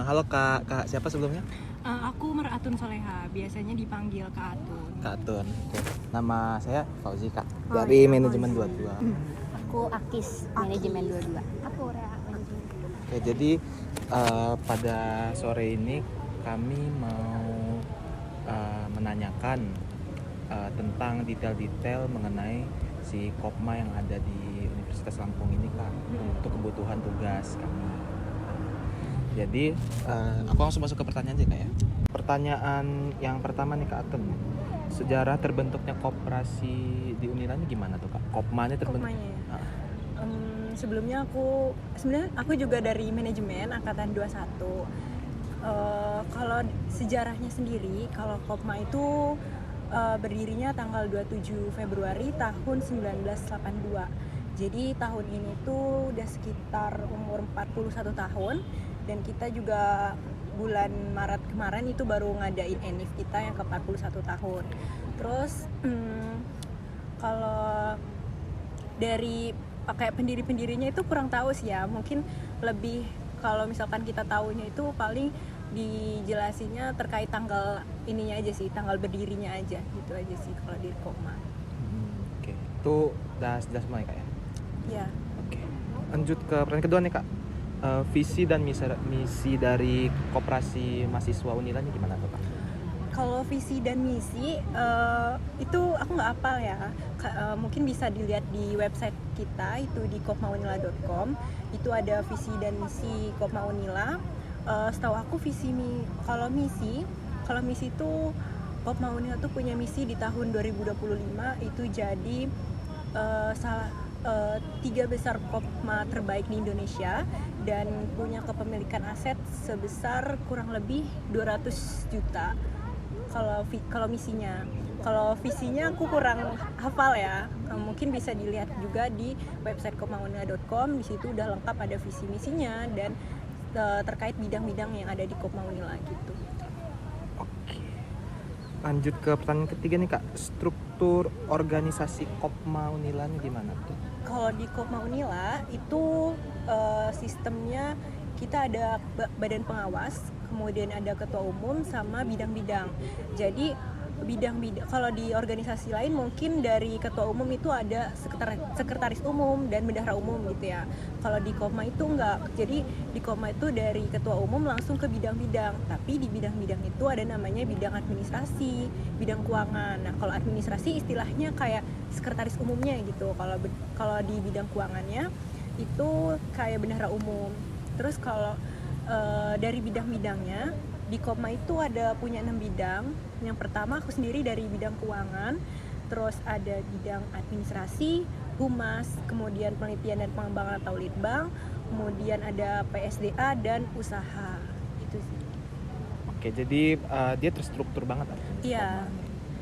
Halo Kak, Kak siapa sebelumnya? Aku Meratun Soleha, biasanya dipanggil Kak Atun. Kak Atun. Oke. Nama saya Fauzi Kak, Oh, dari iya, manajemen Fauzi. 22. Aku Akis, manajemen 22. Aku Rea, manajemen 22. Oke, jadi pada sore ini kami mau menanyakan tentang detail-detail mengenai si Kopma yang ada di Universitas Lampung ini Kak, untuk kebutuhan tugas kami. Jadi aku langsung masuk ke pertanyaan aja Kak ya. Pertanyaan yang pertama nih Kak Atun, sejarah terbentuknya koperasi di Unila ini gimana tuh Kak? Kopmanya terbentuk? Kopmanya ya? Sebelumnya aku juga dari manajemen angkatan 21. Kalau sejarahnya sendiri, kalau Kopma itu berdirinya tanggal 27 Februari tahun 1982. Jadi tahun ini tuh udah sekitar umur 41 tahun, dan kita juga bulan Maret kemarin itu baru ngadain ENIF kita yang ke 41 tahun. Terus kalau dari kayak pendiri-pendirinya itu kurang tahu sih ya, mungkin lebih kalau misalkan kita tahunya itu paling dijelasinnya terkait tanggal ininya aja sih, tanggal berdirinya aja, gitu aja sih kalau di Kopma. Oke, itu udah jelas semua ya Kak ya? Ya. Oke, lanjut ke pertanyaan kedua nih Kak. Visi dan misi dari koperasi mahasiswa Unila ini gimana tuh Kak? Kalau visi dan misi itu aku nggak hafal ya. Mungkin bisa dilihat di website kita, itu di kopmaunila.com. Itu ada visi dan misi Kopma Unila. Setahu aku kalau misi itu Kopma Unila tuh punya misi di tahun 2025 itu jadi 3 besar Kopma terbaik di Indonesia dan punya kepemilikan aset sebesar kurang lebih 200 juta. Kalau misinya, kalau visinya aku kurang hafal ya. Mungkin bisa dilihat juga di website kopmaunila.com. Di situ udah lengkap ada visi misinya dan terkait bidang-bidang yang ada di Kopma Unila gitu. Oke. Lanjut ke pertanyaan ketiga nih Kak. Struktur organisasi Kopma Unila ini gimana tuh? Kalau di Kopma Unila itu sistemnya kita ada badan pengawas, kemudian ada ketua umum sama bidang-bidang. Jadi bidang-bidang kalau di organisasi lain mungkin dari ketua umum itu ada sekretaris umum dan bendahara umum gitu ya. Kalau di Kopma itu enggak. Jadi di Kopma itu dari ketua umum langsung ke bidang-bidang. Tapi di bidang-bidang itu ada namanya bidang administrasi, bidang keuangan. Nah, kalau administrasi istilahnya kayak sekretaris umumnya gitu. Kalau di bidang keuangannya itu kayak bendahara umum. Terus kalau dari bidang-bidangnya di Kopma itu ada punya 6 bidang. Yang pertama aku sendiri dari bidang keuangan, terus ada bidang administrasi, humas, kemudian penelitian dan pengembangan atau litbang, kemudian ada PSDA dan usaha. Itu sih. Oke, jadi dia terstruktur banget. Iya.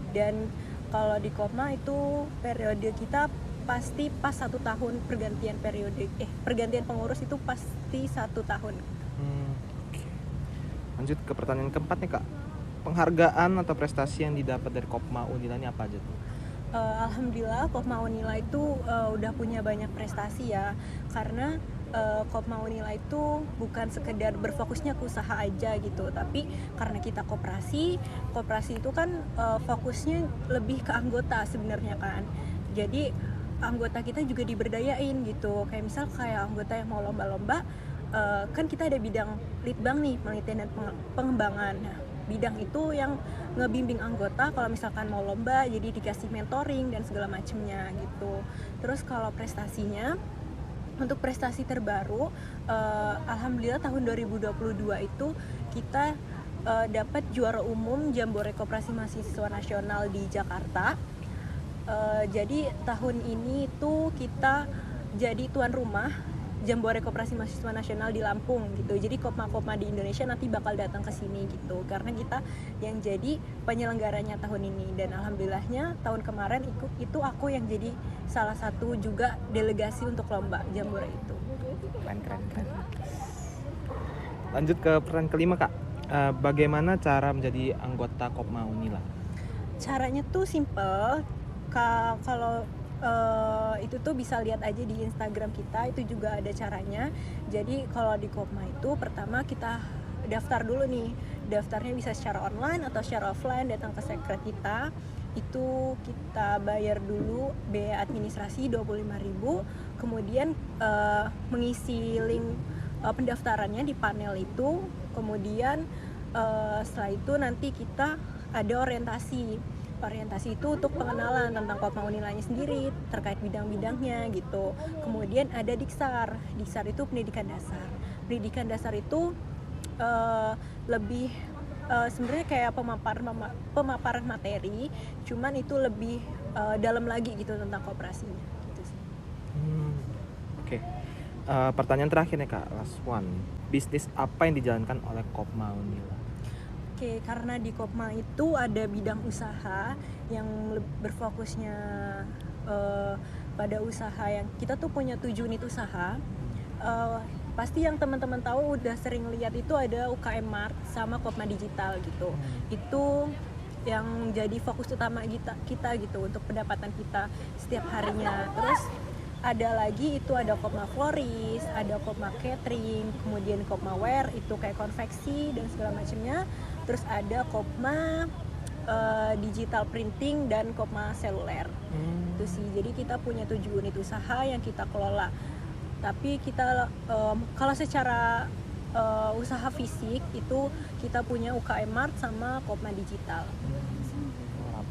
Dan kalau di Kopma itu periode kita pasti pas 1 tahun pergantian pengurus itu pasti 1 tahun. Oke. Lanjut ke pertanyaan keempat nih Kak. Penghargaan atau prestasi yang didapat dari Kopma Unila ini apa aja tuh? Alhamdulillah Kopma Unila itu udah punya banyak prestasi ya, karena Kopma Unila itu bukan sekedar berfokusnya ke usaha aja gitu, tapi karena kita koperasi itu kan fokusnya lebih ke anggota sebenarnya kan. Jadi anggota kita juga diberdayain gitu, kayak anggota yang mau lomba-lomba, kan kita ada bidang litbang nih, penelitian dan pengembangan. Nah, bidang itu yang ngebimbing anggota kalau misalkan mau lomba, jadi dikasih mentoring dan segala macemnya gitu. Terus kalau prestasinya, untuk prestasi terbaru, alhamdulillah tahun 2022 itu kita dapat juara umum Jambore Koperasi Mahasiswa Nasional di Jakarta. Jadi tahun ini tuh kita jadi tuan rumah Jambore Koperasi Mahasiswa Nasional di Lampung gitu. Jadi Kopma-Kopma di Indonesia nanti bakal datang ke sini gitu, karena kita yang jadi penyelenggaranya tahun ini. Dan alhamdulillahnya tahun kemarin itu aku yang jadi salah satu juga delegasi untuk lomba Jambore itu. Keren. Lanjut ke pertanyaan kelima Kak. Bagaimana cara menjadi anggota Kopma Unila? Caranya tuh simple. Kalau itu tuh bisa lihat aja di Instagram kita, itu juga ada caranya. Jadi kalau di Kopma itu pertama kita daftar dulu nih. Daftarnya bisa secara online atau secara offline, datang ke sekret kita. Itu kita bayar dulu biaya administrasi 25.000, kemudian mengisi link pendaftarannya di panel itu. Kemudian setelah itu nanti kita ada orientasi itu untuk pengenalan tentang Kopma Unilanya sendiri terkait bidang-bidangnya gitu. Kemudian ada Diksar itu pendidikan dasar itu lebih sebenarnya kayak pemaparan materi, cuman itu lebih dalam lagi gitu tentang koperasinya gitu sih. Oke. Pertanyaan terakhir nih Kak, last one. Bisnis apa yang dijalankan oleh Kopma Unila? Oke, karena di Kopma itu ada bidang usaha yang berfokusnya pada usaha yang kita tuh punya 7 unit usaha. Pasti yang teman-teman tahu udah sering lihat itu ada UKM Mart sama Kopma Digital gitu. Itu yang jadi fokus utama kita gitu untuk pendapatan kita setiap harinya. Terus ada lagi itu ada Kopma Floris, ada Kopma Catering, kemudian Kopma Wear itu kayak konveksi dan segala macamnya. Terus ada Kopma Digital Printing dan Kopma Seluler. Itu sih. Jadi kita punya 7 unit usaha yang kita kelola. Tapi kita kalau secara usaha fisik itu kita punya UKM Mart sama Kopma Digital.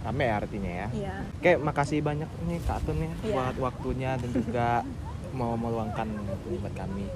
Rame artinya ya. Iya. Oke, makasih banyak nih Kak Atun ya Iya. buat waktunya dan juga mau meluangkan waktunya buat kami.